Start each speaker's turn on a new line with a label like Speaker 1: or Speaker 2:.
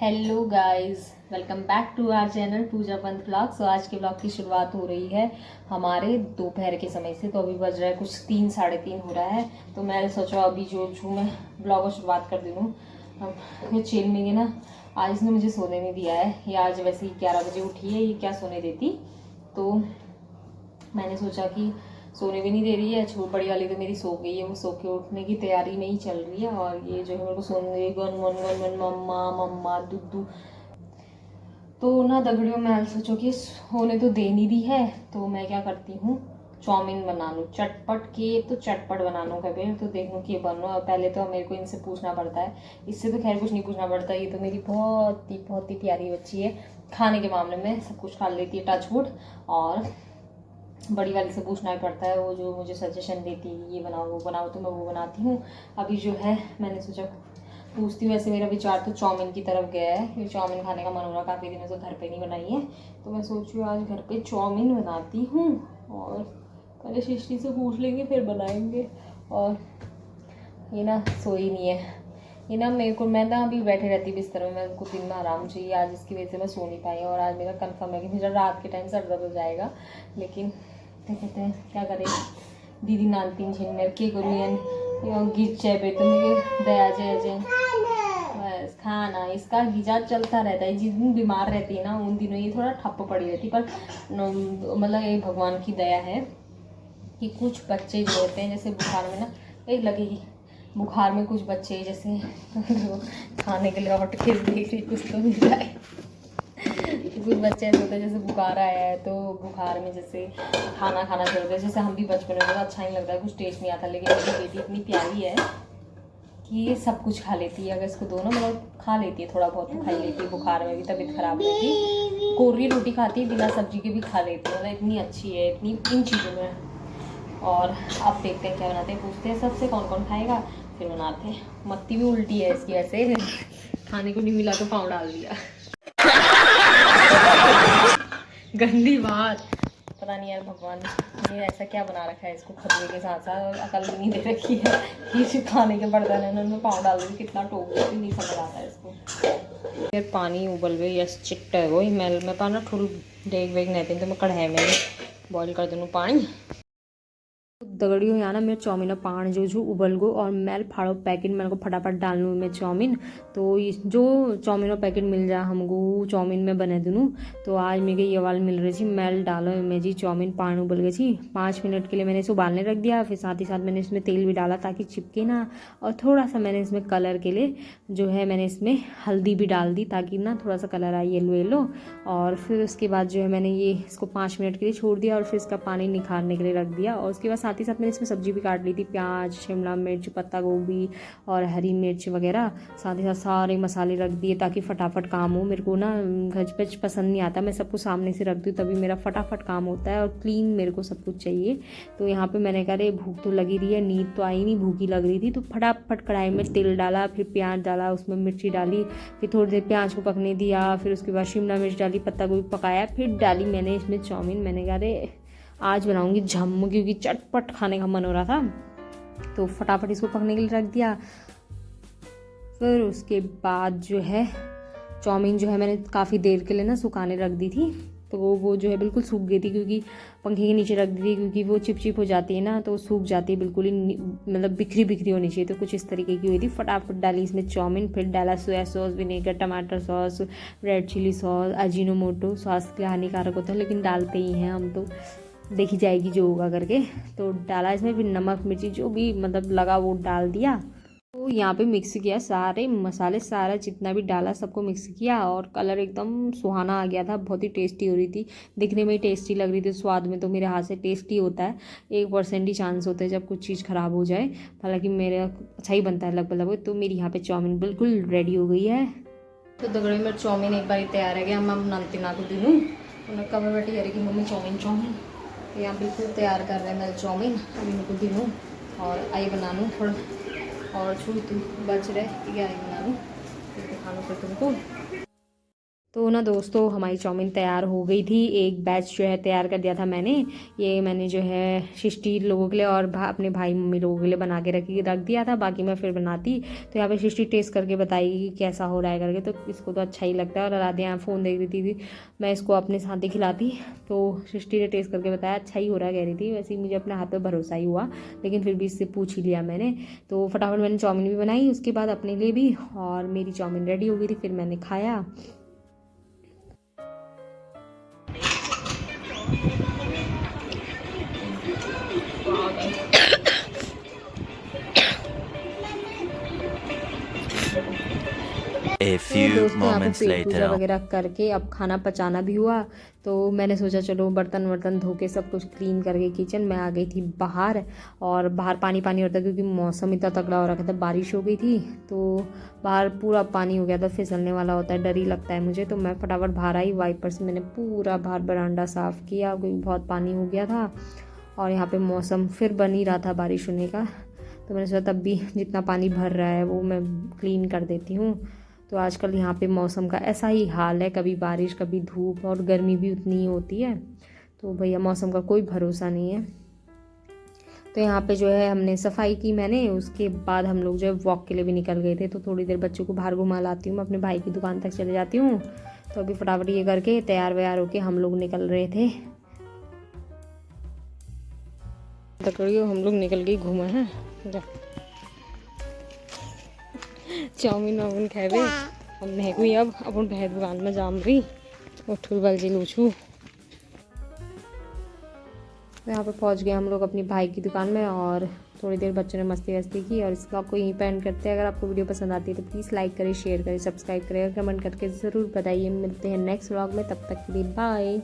Speaker 1: Hello guys, welcome back to our channel Pooja Pant vlog. So आज के blog की शुरुआत हो रही है हमारे दोपहर के समय से। तो अभी बज रहा है कुछ 3 साढ़े 3 हो रहा है। तो मैंने सोचा अभी जो मैं ब्लॉग की शुरुआत कर दूँ। अब ये चेल में ना, आज इसने मुझे सोने नहीं दिया है। ये आज वैसे ही 11 बजे उठी है, ये क्या सोने देती। तो मैंने सोचा कि सोने भी नहीं दे रही है, छोटी बड़ी वाली तो मेरी सो गई है, वो सो के उठने की तैयारी में ही चल रही है। और ये जो है मेरे को सोने दे गन वन वन वन मम्मा मम्मा दुद्दू। तो ना दगड़ियों, मैं सोचो कि होने तो दे नहीं दी है, तो मैं क्या करती हूँ, चाउमीन बना लूँ चटपट के। तो चटपट बना लूँ कभी, तो देख लूँ कि बनो। और पहले तो मेरे को इनसे पूछना पड़ता है, इससे तो खैर कुछ नहीं पूछना पड़ता। ये तो मेरी बहुत ही प्यारी बच्ची है, खाने के मामले में सब कुछ खा लेती है, टच वुड। और बड़ी वाली से पूछना ही पड़ता है, वो जो मुझे सजेशन देती है ये बनाओ वो बनाओ, तो मैं वो बनाती हूँ। अभी जो है मैंने सोचा पूछती हूँ। वैसे मेरा विचार तो चाउमीन की तरफ गया है, फिर चाउमीन खाने का मन हो रहा, काफ़ी दिनों से घर पे नहीं बनाई है। तो मैं सोच रही हूँ आज घर पे चाउमीन बनाती हूँ, और पहले सृष्टि से पूछ लेंगे फिर बनाएंगे। और ये ना सोई नहीं है, ये ना मेरे को, मैं ना अभी बैठे रहती बिस्तर में, मेरे को दिन में आराम चाहिए। आज इसकी वजह से मैं सो नहीं पाई, और आज मेरा कंफर्म है कि मेरा रात के टाइम सर दर्द हो जाएगा। लेकिन क्या कहते हैं, क्या करें, दीदी नानतीन छिन मेरे के करूँ गिचे पे तो मेरे दया जय बस खाना इसका गिजा चलता रहता है। जिस दिन बीमार रहती है ना, उन दिनों ये थोड़ा ठप्प पड़ी रहती। पर मतलब ये भगवान की दया है कि कुछ बच्चे जो होते हैं, जैसे बुखार में ना, एक लगेगी बुखार में कुछ बच्चे जैसे जो खाने के लिए हट के देख रही कुछ तो मिल जाए। कुछ बच्चे ऐसे होते हैं, जैसे बुखार आया है तो बुखार में जैसे खाना खाना छोड़ते हैं। जैसे हम भी बचपन में तो अच्छा नहीं लगता है, कुछ टेस्ट नहीं आता। लेकिन मेरी बेटी इतनी प्यारी है कि ये सब कुछ खा लेती है। अगर इसको दो ना, मतलब खा लेती है, थोड़ा बहुत तो खा लेती है। बुखार में भी तबीयत खराब रहती, कोरी रोटी खाती है, बिना सब्जी के भी खा लेती है। मतलब इतनी अच्छी है, इतनी इन चीज़ों में। और अब देखते हैं क्या बनाते हैं, पूछते हैं सबसे कौन कौन खाएगा, फिर बनाते हैं। मत्ती भी उल्टी है इसकी, ऐसे खाने को नहीं मिला तो पाँव डाल दिया। गंदी बात, पता नहीं यार भगवान ने ऐसा क्या बना रखा है इसको, खतरे के साथ साथ और अकल भी नहीं दे रखी है। ये जो खाने के बर्तन है उनमें पाँव डाल दी, कितना टोक देती, नहीं समझ आता है इसको। फिर पानी उबल गई, यस चिट्टा है वो मैल में पाना थोड़ी डेग वेग नहीं तो मैं कढ़ाई में बॉईल कर दूँ पानी। दगड़ियों यहाँ ना मेरे चाउमीन पान जो उबल गो, और मैल फाड़ो पैकेट मेरे को फटाफट डालूँ मैं चाउमीन। तो जो चाउमीन पैकेट मिल जाए हमको चाउमीन में बने दूँ। तो आज मेरे ये वाल मिल रही थी, मैल डालो मैं जी चाउमीन पान उबल गई थी। 5 मिनट के लिए मैंने इसे उबालने रख दिया। फिर साथ ही साथ मैंने इसमें तेल भी डाला ताकि चिपके ना। और थोड़ा सा मैंने इसमें कलर के लिए जो है मैंने इसमें हल्दी भी डाल दी, ताकि ना थोड़ा सा कलर आए येलो येलो। और फिर उसके बाद जो है मैंने ये इसको 5 मिनट के लिए छोड़ दिया, और फिर इसका पानी निखारने के लिए रख दिया। और उसके बाद साथ ही साथ मैंने इसमें सब्जी भी काट ली थी, प्याज, शिमला मिर्च, पत्ता गोभी और हरी मिर्च वगैरह। साथ ही साथ सारे मसाले रख दिए ताकि फटाफट काम हो। मेरे को ना घचपच पसंद नहीं आता, मैं सब कुछ सामने से रख दूँ तभी मेरा फटाफट काम होता है, और क्लीन मेरे को सब कुछ चाहिए। तो यहाँ पे मैंने कहा अरे भूख तो लगी रही है, नींद तो आई नहीं, भूखी लग रही थी। तो फटाफट कढ़ाई में तेल डाला, फिर प्याज डाला, उसमें मिर्ची डाली, फिर थोड़ी देर प्याज को पकने दिया, फिर उसके बाद शिमला मिर्च डाली, पत्ता गोभी पकाया, फिर डाली मैंने इसमें चाउमीन। मैंने कहा अरे आज बनाऊंगी झम, क्योंकि चटपट खाने का मन हो रहा था। तो फटाफट इसको पकने के लिए रख दिया। फिर उसके बाद जो है चाउमीन जो है मैंने काफ़ी देर के लिए ना सुखाने रख दी थी। तो वो जो है बिल्कुल सूख गई थी, क्योंकि पंखे के नीचे रख दी थी, क्योंकि वो चिप हो जाती है ना, तो सूख जाती है बिल्कुल ही, मतलब बिखरी होनी चाहिए। तो कुछ इस तरीके की हुई थी। फटाफट डाली इसमें चाउमीन, फिर डाला सोया सॉस, विनेगर, टमाटर sauce, red chilli sauce, Ajinomoto. स्वास्थ्य के लिए हानिकारक होता है लेकिन डालते ही हैं हम, तो देखी जाएगी जो होगा करके। तो डाला इसमें, फिर नमक मिर्ची जो भी मतलब लगा वो डाल दिया। तो यहाँ पे मिक्स किया सारे मसाले, सारा जितना भी डाला सबको मिक्स किया, और कलर एकदम सुहाना आ गया था। बहुत ही टेस्टी हो रही थी, दिखने में ही टेस्टी लग रही थी, स्वाद में तो मेरे हाथ से टेस्टी होता है। 1% ही चांस होता है जब कुछ चीज़ ख़राब हो जाए, हालांकि मेरा अच्छा ही बनता है लगभग। तो मेरी यहाँ पे चाउमीन बिल्कुल रेडी हो गई है। तो दगड़े मेरे चाउमीन एक बार तैयार है गया, मैं नानती ना को दूँ उन्हें कब बैठी कह रही कि मम्मी चाउमीन। तो यहाँ बिल्कुल तैयार कर रहे हैं मैं चाउमीन, अभी मेरे को दिनूँ और आई बना लूँ थोड़ा, और छू तू बच रहे ठीक है, आई बना लूँ फिर खा लो फिर तुमको। तो ना दोस्तों हमारी चाउमीन तैयार हो गई थी। एक बैच जो है तैयार कर दिया था मैंने। ये मैंने जो है 60 लोगों के लिए और अपने भाई मम्मी लोगों के लिए बना के रख दिया था। बाकी मैं फिर बनाती। तो यहाँ पे 60 टेस्ट करके बताएगी कि कैसा हो रहा है करके। तो इसको तो अच्छा ही लगता है। और राधिया यहाँ फ़ोन देख रही थी, मैं इसको अपने साथ ही खिलाती। तो 60 ने टेस्ट करके बताया अच्छा ही हो रहा है कह रही थी। वैसे ही मुझे अपने हाथ पर भरोसा ही हुआ, लेकिन फिर भी इससे पूछ ही लिया मैंने। तो फटाफट मैंने चाउमीन भी बनाई उसके बाद अपने लिए भी, और मेरी चाउमीन रेडी हो गई थी। फिर मैंने खाया।
Speaker 2: A
Speaker 1: तो
Speaker 2: few
Speaker 1: दोस्तों यहाँ पे
Speaker 2: moments
Speaker 1: पेट पूजा
Speaker 2: later.
Speaker 1: वगैरह करके अब खाना पचाना भी हुआ। तो मैंने सोचा चलो बर्तन वर्तन धो के सब कुछ क्लीन करके किचन में आ गई थी बाहर। और बाहर पानी पानी होता क्योंकि मौसम इतना तगड़ा हो रखा था, बारिश हो गई थी। तो बाहर पूरा पानी हो गया था, फिसलने वाला होता है, डर ही लगता है मुझे। तो मैं फटाफट बाहर आई, वाइपर से मैंने पूरा बाहर बरामदा साफ़ किया क्योंकि बहुत पानी हो गया था। और यहाँ पे मौसम फिर बन ही रहा था बारिश होने का। तो मैंने सोचा तब भी जितना पानी भर रहा है वो मैं क्लीन कर देती हूँ। तो आजकल यहाँ पे मौसम का ऐसा ही हाल है, कभी बारिश कभी धूप, और गर्मी भी उतनी ही होती है। तो भैया मौसम का कोई भरोसा नहीं है। तो यहाँ पे जो है हमने सफाई की मैंने, उसके बाद हम लोग जो है वॉक के लिए भी निकल गए थे। तो थोड़ी देर बच्चों को बाहर घुमा लाती हूँ, मैं अपने भाई की दुकान तक चले जाती हूँ। तो अभी फटाफट ये करके तैयार व्यार होके हम लोग निकल रहे थे। तकड़ियो हम लोग निकल गई घूमे हैं। चाउमीन वाउमीन खाए अब महंगी अब अपन भैर दुकान में जाम रही उठू बल जी लूछू। तो यहाँ पे पहुँच गए हम लोग अपनी भाई की दुकान में, और थोड़ी देर बच्चों ने मस्ती वस्ती की। और इस ब्लॉग को यहीं पे एंड करते हैं। अगर आपको वीडियो पसंद आती है तो प्लीज़ लाइक करें, शेयर करें, सब्सक्राइब करें, कमेंट करके ज़रूर बताइए। मिलते हैं नेक्स्ट ब्लॉग में, तब तक के लिए बाय।